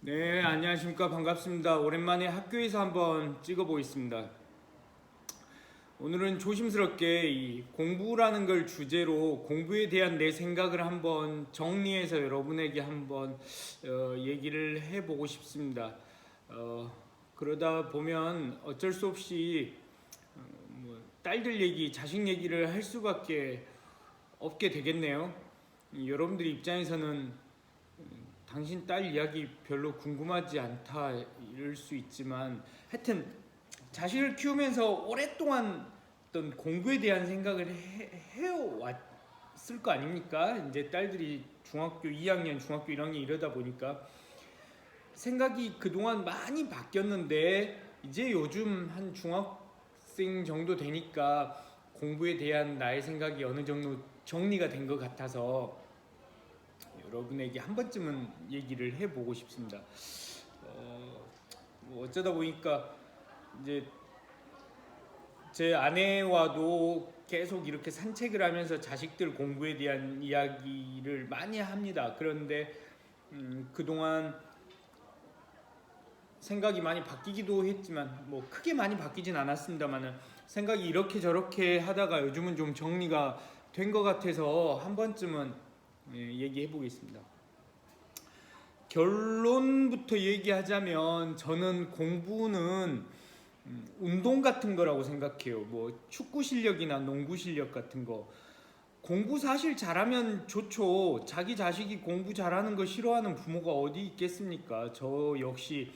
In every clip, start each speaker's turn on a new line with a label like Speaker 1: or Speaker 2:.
Speaker 1: 네, 안녕하십니까. 반갑습니다. 오랜만에 학교에서 한번 찍어보겠습니다. 오늘은 조심스럽게 이 공부라는 걸 주제로 공부에 대한 내 생각을 한번 정리해서 여러분에게 한번 얘기를 해보고 싶습니다. 그러다 보면 어쩔 수 없이 딸들 얘기, 자식 얘기를 할 수밖에 없게 되겠네요. 여러분들 입장에서는 당신 딸 이야기 별로 궁금하지 않다 이럴 수 있지만 하여튼 자식을 키우면서 오랫동안 어떤 공부에 대한 생각을 해왔을 거 아닙니까? 이제 딸들이 중학교 2학년, 중학교 1학년 이러다 보니까 생각이 그동안 많이 바뀌었는데 이제 요즘 한 중학생 정도 되니까 공부에 대한 나의 생각이 어느 정도 정리가 된 것 같아서 여러분에게 한 번쯤은 얘기를 해보고 싶습니다. 어쩌다 보니까 이제 제 아내와도 계속 이렇게 산책을 하면서 자식들 공부에 대한 이야기를 많이 합니다. 그런데 그동안 생각이 많이 바뀌기도 했지만 뭐 크게 많이 바뀌진 않았습니다만은 생각이 이렇게 저렇게 하다가 요즘은 좀 정리가 된 것 같아서 한 번쯤은 얘기해 보겠습니다. 결론부터 얘기하자면 저는 공부는 운동 같은 거라고 생각해요. 뭐 축구 실력이나 농구 실력 같은 거. 공부 사실 잘하면 좋죠. 자기 자식이 공부 잘하는 거 싫어하는 부모가 어디 있겠습니까? 저 역시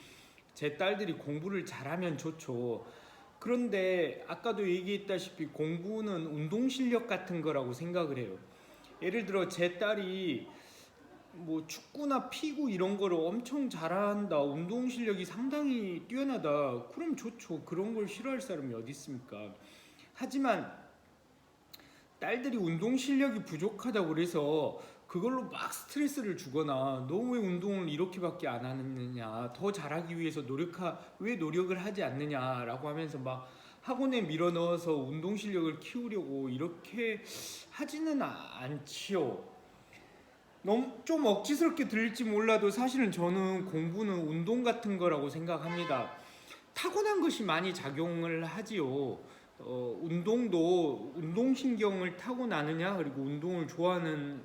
Speaker 1: 제 딸들이 공부를 잘하면 좋죠. 그런데 아까도 얘기했다시피 공부는 운동 실력 같은 거라고 생각을 해요. 예를 들어 제 딸이 뭐 축구나 피구 이런 거를 엄청 잘한다, 운동 실력이 상당히 뛰어나다, 그럼 좋죠. 그런 걸 싫어할 사람이 어디 있습니까? 하지만 딸들이 운동 실력이 부족하다고 그래서 그걸로 막 스트레스를 주거나 너 왜 운동을 이렇게밖에 안 하느냐, 더 잘하기 위해서 왜 노력을 하지 않느냐라고 하면서 막 학원에 밀어 넣어서 운동 실력을 키우려고 이렇게 하지는 않지요. 너무 좀 억지스럽게 들릴지 몰라도 사실은 저는 공부는 운동 같은 거라고 생각합니다. 타고난 것이 많이 작용을 하지요. 운동도 운동신경을 타고나느냐, 그리고 운동을 좋아하는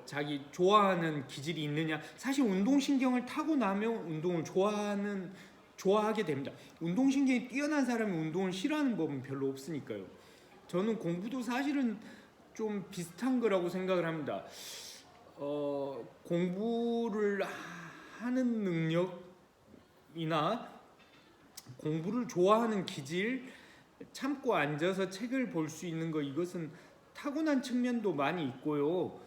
Speaker 1: 자기 좋아하는 기질이 있느냐. 사실 운동신경을 타고나면 운동을 좋아하게 됩니다. 운동신경이 뛰어난 사람이 운동을 싫어하는 법은 별로 없으니까요. 저는 공부도 사실은 좀 비슷한 거라고 생각을 합니다. 공부를 하는 능력이나 공부를 좋아하는 기질, 참고 앉아서 책을 볼 수 있는 거, 이것은 타고난 측면도 많이 있고요.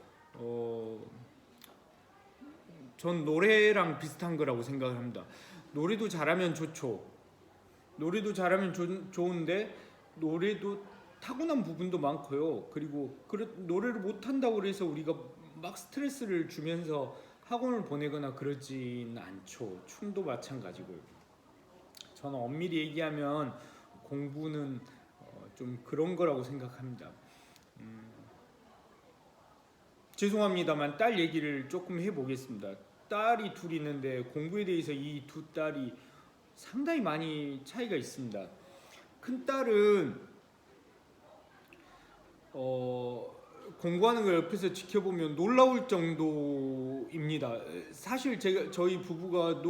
Speaker 1: 전 노래랑 비슷한 거라고 생각을 합니다. 노래도 잘하면 좋죠. 노래도 잘하면 좋은데 노래도 타고난 부분도 많고요. 그리고 노래를 못한다고 해서 우리가 막 스트레스를 주면서 학원을 보내거나 그러진 않죠. 춤도 마찬가지고요. 저는 엄밀히 얘기하면 공부는 좀 그런 거라고 생각합니다. 죄송합니다만 딸 얘기를 조금 해보겠습니다. 딸이 둘 있는데 공부에 대해서 이 두 딸이 상당히 많이 차이가 있습니다. 큰 딸은 공부하는 걸 옆에서 지켜보면 놀라울 정도입니다. 사실 저희 부부가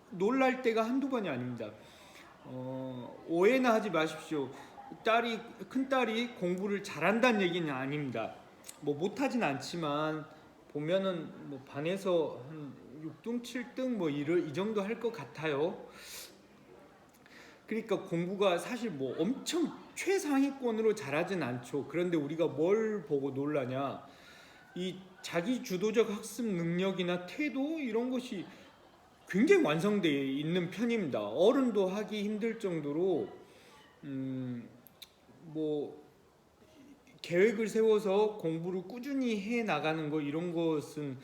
Speaker 1: 놀랄 때가 한두 번이 아닙니다. 오해나 하지 마십시오. 큰 딸이 공부를 잘한다는 얘기는 아닙니다. 뭐 못하진 않지만 보면은 뭐 반에서 한 6등, 7등 뭐 이 정도 할 것 같아요. 그러니까 공부가 사실 뭐 엄청 최상위권으로 잘하진 않죠. 그런데 우리가 뭘 보고 놀라냐? 이 자기 주도적 학습 능력이나 태도 이런 것이 굉장히 완성되어 있는 편입니다. 어른도 하기 힘들 정도로 뭐 계획을 세워서 공부를 꾸준히 해 나가는 거, 이런 것은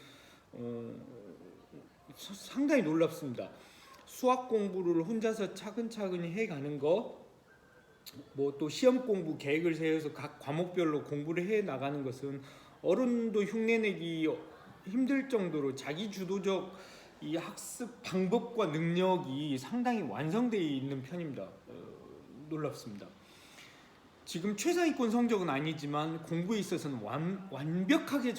Speaker 1: 상당히 놀랍습니다. 수학 공부를 혼자서 차근차근 해가는 거, 뭐 또 시험 공부 계획을 세워서 각 과목별로 공부를 해 나가는 것은 어른도 흉내내기 힘들 정도로 자기 주도적 이 학습 방법과 능력이 상당히 완성되어 있는 편입니다. 놀랍습니다. 지금 최상위권 성적은 아니지만 공부에 있어서는 완벽하게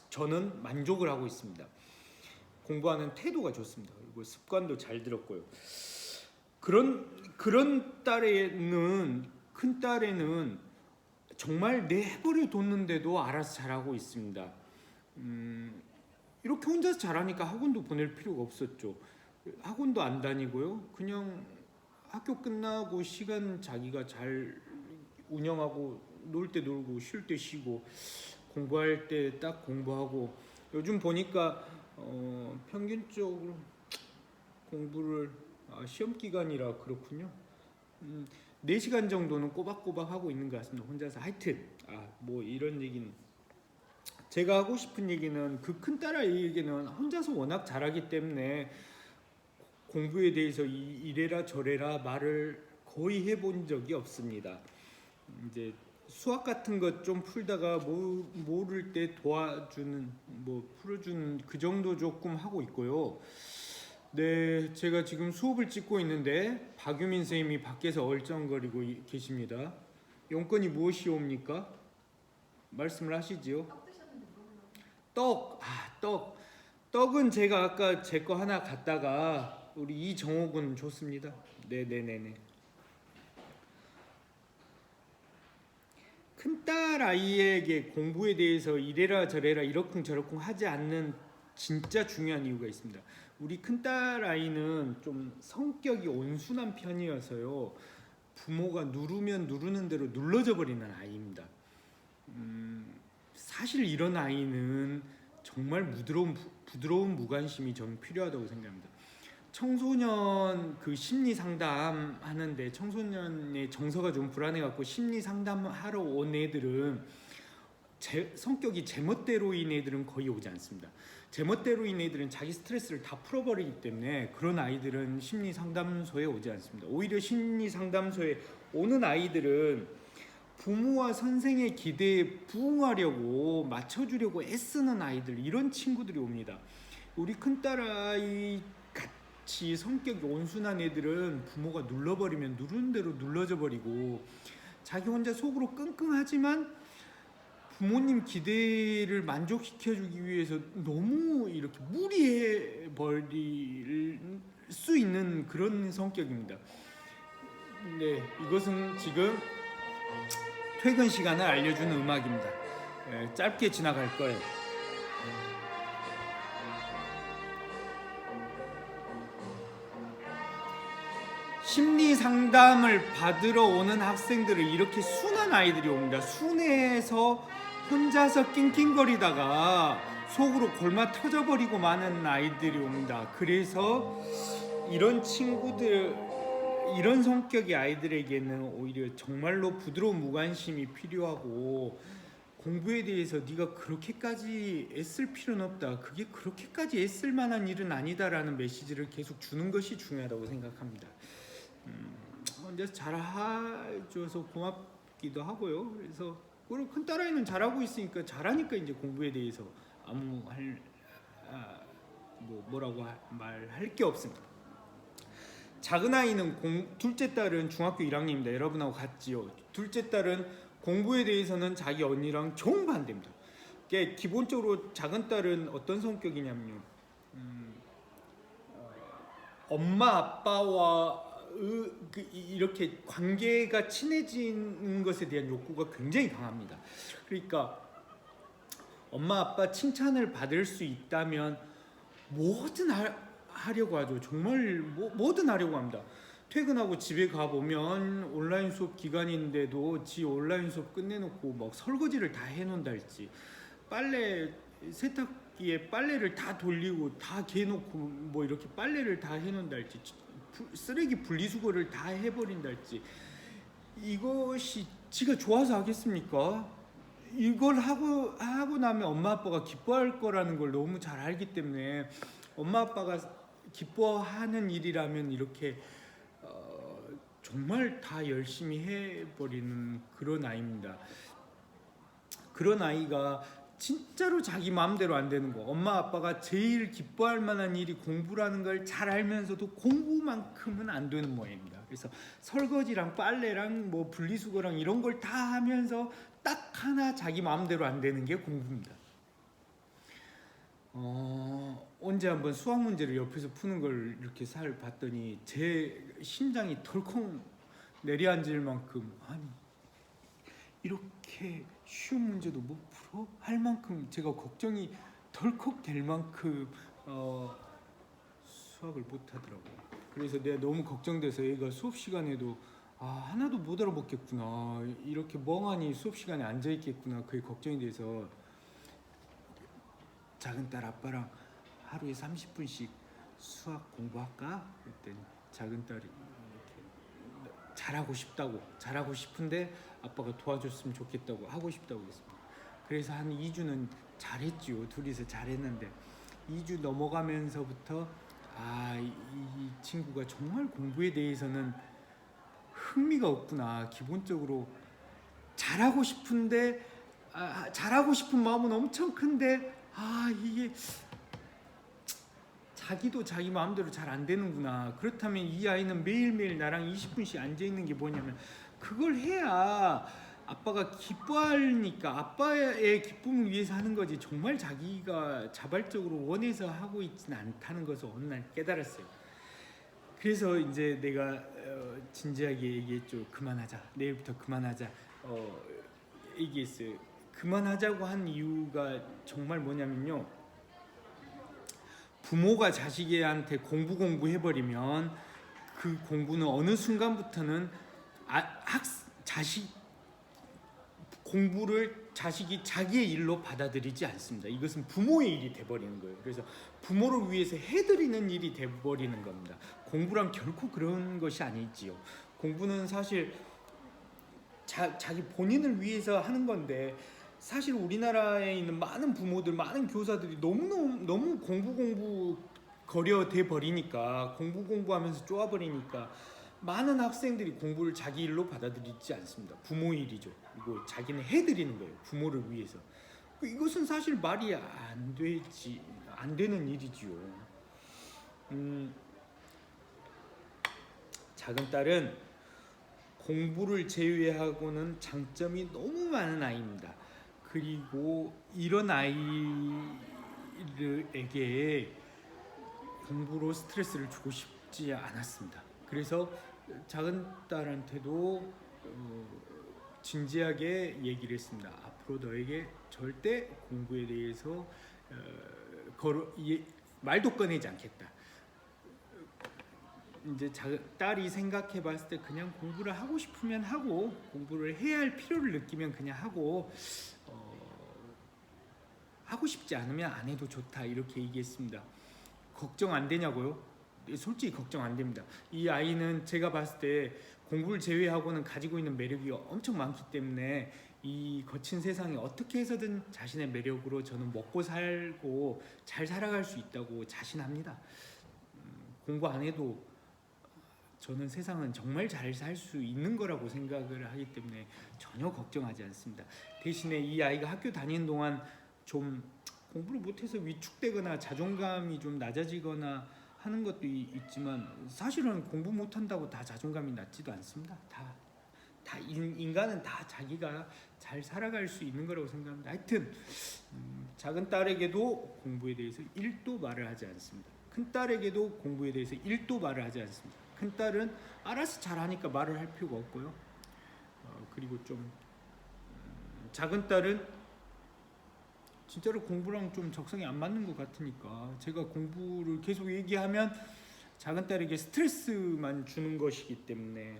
Speaker 1: 저는 만족을 하고 있습니다. 공부하는 태도가 좋습니다. 그리고 습관도 잘 들었고요. 그런 딸에는, 큰 딸에는 정말 내버려 뒀는데도 알아서 잘하고 있습니다. 이렇게 혼자서 잘하니까 학원도 보낼 필요가 없었죠. 학원도 안 다니고요. 그냥 학교 끝나고 시간 자기가 잘 운영하고, 놀 때 놀고 쉴 때 쉬고 공부할 때 딱 공부하고, 요즘 보니까 평균적으로 공부를 시험 기간이라 그렇군요. 4시간 정도는 꼬박꼬박 하고 있는 것 같습니다. 혼자서. 하여튼 뭐 이런 얘기는, 제가 하고 싶은 얘기는, 그 큰 딸아이에게는 혼자서 워낙 잘하기 때문에 공부에 대해서 이래라 저래라 말을 거의 해본 적이 없습니다. 이제 수학 같은 것 좀 풀다가 모를 때 도와주는, 풀어주는 그 정도 조금 하고 있고요. 네, 제가 지금 수업을 찍고 있는데 박유민 선생님이 밖에서 얼쩡거리고 계십니다. 용건이 무엇이옵니까? 말씀을 하시지요. 떡. 떡은 제가 아까 제 거 하나 갖다가 우리 이정옥은 줬습니다. 네네네네. 큰딸 아이에게 공부에 대해서 이래라 저래라 이러쿵저러쿵 하지 않는 진짜 중요한 이유가 있습니다. 우리 큰딸 아이는 좀 성격이 온순한 편이어서요, 부모가 누르면 누르는 대로 눌러져 버리는 아이입니다. 사실 이런 아이는 정말 부드러운 무관심이 저는 필요하다고 생각합니다. 청소년 그 심리 상담 하는데, 청소년의 정서가 좀 불안해갖고 심리 상담하러 온 애들은 성격이 제멋대로인 애들은 거의 오지 않습니다. 제멋대로인 애들은 자기 스트레스를 다 풀어버리기 때문에 그런 아이들은 심리 상담소에 오지 않습니다. 오히려 심리 상담소에 오는 아이들은 부모와 선생의 기대에 부응하려고 맞춰주려고 애쓰는 아이들, 이런 친구들이 옵니다. 우리 큰딸아이 같이 성격이 온순한 애들은 부모가 눌러버리면 누르는 대로 눌러져 버리고, 자기 혼자 속으로 끙끙하지만 부모님 기대를 만족시켜주기 위해서 너무 이렇게 무리해 버릴 수 있는 그런 성격입니다. 네, 이것은 지금 퇴근 시간을 알려주는 음악입니다. 짧게 지나갈 거예요. 심리 상담을 받으러 오는 학생들을 이렇게 순한 아이들이 옵니다. 순해서 혼자서 낑낑거리다가 속으로 골마 터져버리고 마는 아이들이 옵니다. 그래서 이런 친구들, 이런 성격의 아이들에게는 오히려 정말로 부드러운 무관심이 필요하고, 공부에 대해서 네가 그렇게까지 애쓸 필요는 없다, 그게 그렇게까지 애쓸 만한 일은 아니다라는 메시지를 계속 주는 것이 중요하다고 생각합니다. 혼자서 잘해줘서 고맙기도 하고요. 그래서 그리고 큰 딸아이는 잘하고 있으니까, 잘하니까 이제 공부에 대해서 아무 뭐라고 말할 게 없습니다. 작은 아이는 둘째 딸은 중학교 1학년입니다. 여러분하고 같지요. 둘째 딸은 공부에 대해서는 자기 언니랑 정반대입니다. 기본적으로 작은 딸은 어떤 성격이냐면요, 엄마 아빠와 이렇게 관계가 친해지는 것에 대한 욕구가 굉장히 강합니다. 그러니까 엄마 아빠 칭찬을 받을 수 있다면 뭐든 하려고 하죠. 정말 뭐든 하려고 합니다. 퇴근하고 집에 가보면 온라인 수업 기간인데도 지 온라인 수업 끝내놓고 막 설거지를 다 해놓는달지, 세탁기에 빨래를 다 돌리고 다 개놓고 뭐 이렇게 빨래를 다 해놓는달지, 쓰레기 분리수거를 다 해버린달지, 이것이 지가 좋아서 하겠습니까? 이걸 하고 나면 엄마 아빠가 기뻐할 거라는 걸 너무 잘 알기 때문에, 엄마 아빠가 기뻐하는 일이라면 이렇게 정말 다 열심히 해버리는 그런 아이입니다. 그런 아이가 진짜로 자기 마음대로 안 되는 거. 엄마 아빠가 제일 기뻐할 만한 일이 공부라는 걸 잘 알면서도 공부만큼은 안 되는 모양입니다. 그래서 설거지랑 빨래랑 뭐 분리수거랑 이런 걸 다 하면서 딱 하나 자기 마음대로 안 되는 게 공부입니다. 언제 한번 수학 문제를 옆에서 푸는 걸 이렇게 봤더니 제 심장이 덜컹 내려앉을 만큼, 아니 이렇게 쉬운 문제도 못 풀어? 할 만큼 제가 걱정이 덜컥 될 만큼 수학을 못 하더라고요. 그래서 내가 너무 걱정돼서 얘가 수업 시간에도 하나도 못 알아먹겠구나, 이렇게 멍하니 수업 시간에 앉아 있겠구나, 그게 걱정이 돼서 작은 딸 아빠랑 하루에 30분씩 수학 공부할까? 그랬더니 작은 딸이 잘하고 싶은데 아빠가 도와줬으면 좋겠다고, 하고 싶다고 했습니다. 그래서 한 2주는 잘했지요. 둘이서 잘했는데 2주 넘어가면서부터 이 친구가 정말 공부에 대해서는 흥미가 없구나. 기본적으로 잘하고 싶은데 잘하고 싶은 마음은 엄청 큰데 이게 자기도 자기 마음대로 잘 안 되는구나. 그렇다면 이 아이는 매일매일 나랑 20분씩 앉아 있는 게 뭐냐면, 그걸 해야 아빠가 기뻐하니까 아빠의 기쁨을 위해서 하는 거지, 정말 자기가 자발적으로 원해서 하고 있지는 않다는 것을 어느 날 깨달았어요. 그래서 이제 내가 진지하게 얘기했죠. 그만하자, 내일부터 그만하자 얘기했어요. 그만하자고 한 이유가 정말 뭐냐면요, 부모가 자식한테 공부 해버리면 그 공부는 어느 순간부터는 자식 공부를 자식이 자기의 일로 받아들이지 않습니다. 이것은 부모의 일이 돼버리는 거예요. 그래서 부모를 위해서 해드리는 일이 돼버리는 겁니다. 공부란 결코 그런 것이 아니지요. 공부는 사실 자기 본인을 위해서 하는 건데, 사실 우리나라에 있는 많은 부모들, 많은 교사들이 너무 공부 거려돼 버리니까, 공부하면서 쪼아버리니까 많은 학생들이 공부를 자기 일로 받아들이지 않습니다. 부모 일이죠. 이거 자기는 해드리는 거예요. 부모를 위해서. 이것은 사실 말이 안 되는 일이지요. 작은 딸은 공부를 제외하고는 장점이 너무 많은 아이입니다. 그리고 이런 아이에게 공부로 스트레스를 주고 싶지 않았습니다. 그래서 작은 딸한테도 진지하게 얘기를 했습니다. 앞으로 너에게 절대 공부에 대해서 말도 꺼내지 않겠다. 이제 딸이 생각해봤을 때 그냥 공부를 하고 싶으면 하고, 공부를 해야 할 필요를 느끼면 그냥 하고, 하고 싶지 않으면 안 해도 좋다, 이렇게 얘기했습니다. 걱정 안 되냐고요? 솔직히 걱정 안 됩니다. 이 아이는 제가 봤을 때 공부를 제외하고는 가지고 있는 매력이 엄청 많기 때문에 이 거친 세상에 어떻게 해서든 자신의 매력으로 저는 먹고 살고 잘 살아갈 수 있다고 자신합니다. 공부 안 해도 저는 세상은 정말 잘 살 수 있는 거라고 생각을 하기 때문에 전혀 걱정하지 않습니다. 대신에 이 아이가 학교 다니는 동안 좀 공부를 못해서 위축되거나 자존감이 좀 낮아지거나 하는 것도 있지만, 사실은 공부 못한다고 다 자존감이 낮지도 않습니다. 인간은 다 자기가 잘 살아갈 수 있는 거라고 생각합니다. 하여튼 작은 딸에게도 공부에 대해서 1도 말을 하지 않습니다. 큰 딸에게도 공부에 대해서 1도 말을 하지 않습니다. 큰 딸은 알아서 잘하니까 말을 할 필요가 없고요. 그리고 좀 작은 딸은 진짜로 공부랑 좀 적성이 안 맞는 것 같으니까 제가 공부를 계속 얘기하면 작은 딸에게 스트레스만 주는 것이기 때문에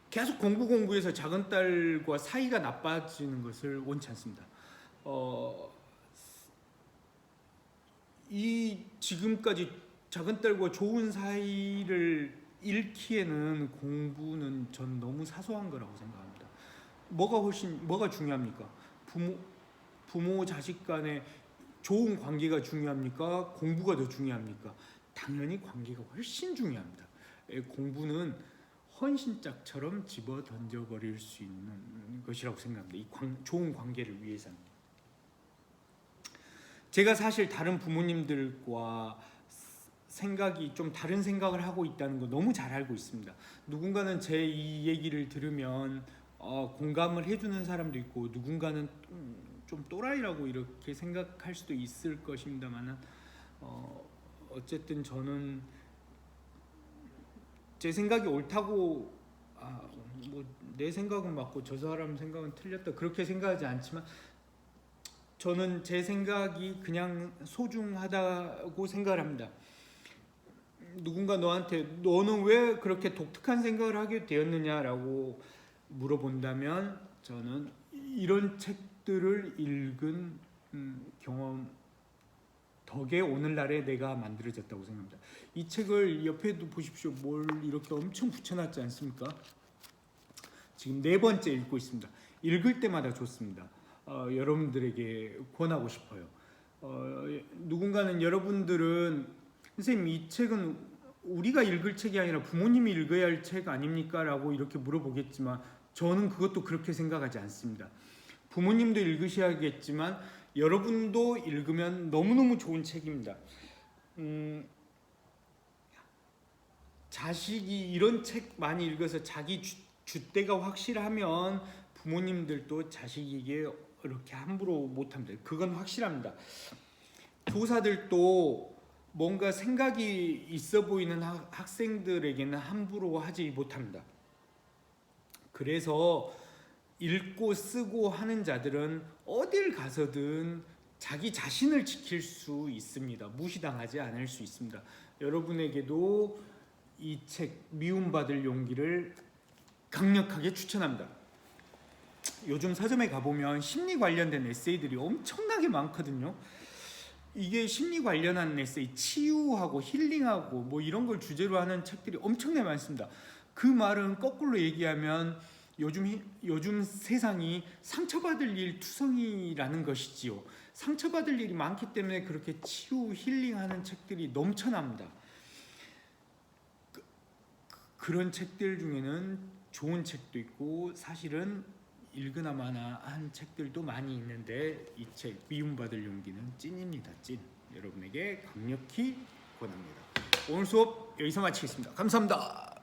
Speaker 1: 계속 공부해서 작은 딸과 사이가 나빠지는 것을 원치 않습니다. 지금까지 작은 딸과 좋은 사이를 잃기에는 공부는 전 너무 사소한 거라고 생각합니다. 뭐가 중요합니까? 부모 자식 간의 좋은 관계가 중요합니까? 공부가 더 중요합니까? 당연히 관계가 훨씬 중요합니다. 공부는 헌신짝처럼 집어 던져버릴 수 있는 것이라고 생각합니다. 이 좋은 관계를 위해서는. 제가 사실 다른 부모님들과 생각이 좀 다른 생각을 하고 있다는 거 너무 잘 알고 있습니다. 누군가는 제 이 얘기를 들으면 공감을 해주는 사람도 있고, 누군가는 좀 또라이라고 이렇게 생각할 수도 있을 것입니다만, 어쨌든 저는 제 생각이 옳다고, 뭐 내 생각은 맞고 저 사람 생각은 틀렸다 그렇게 생각하지 않지만, 저는 제 생각이 그냥 소중하다고 생각을 합니다. 누군가 너한테 너는 왜 그렇게 독특한 생각을 하게 되었느냐라고 물어본다면, 저는 이런 책들을 읽은 경험 덕에 오늘날의 내가 만들어졌다고 생각합니다. 이 책을 옆에도 보십시오. 뭘 이렇게 엄청 붙여놨지 않습니까? 지금 4번째 읽고 있습니다. 읽을 때마다 좋습니다. 여러분들에게 권하고 싶어요. 누군가는, 여러분들은 선생님 이 책은 우리가 읽을 책이 아니라 부모님이 읽어야 할 책 아닙니까? 라고 이렇게 물어보겠지만, 저는 그것도 그렇게 생각하지 않습니다. 부모님도 읽으셔야겠지만 여러분도 읽으면 너무너무 좋은 책입니다. 자식이 이런 책 많이 읽어서 자기 줏대가 확실하면 부모님들도 자식에게 이렇게 함부로 못합니다. 그건 확실합니다. 교사들도 뭔가 생각이 있어 보이는 학생들에게는 함부로 하지 못합니다. 그래서 읽고 쓰고 하는 자들은 어딜 가서든 자기 자신을 지킬 수 있습니다. 무시당하지 않을 수 있습니다. 여러분에게도 이 책 미움받을 용기를 강력하게 추천합니다. 요즘 서점에 가보면 심리 관련된 에세이들이 엄청나게 많거든요. 이게 심리 관련한 에세이, 치유하고 힐링하고 뭐 이런 걸 주제로 하는 책들이 엄청나게 많습니다. 그 말은 거꾸로 얘기하면 요즘 세상이 상처받을 일 투성이라는 것이지요. 상처받을 일이 많기 때문에 그렇게 치유, 힐링하는 책들이 넘쳐납니다. 그런 책들 중에는 좋은 책도 있고 사실은 읽으나마나 한 책들도 많이 있는데, 이 책 미움받을 용기는 찐입니다. 찐. 여러분에게 강력히 권합니다. 오늘 수업 여기서 마치겠습니다. 감사합니다.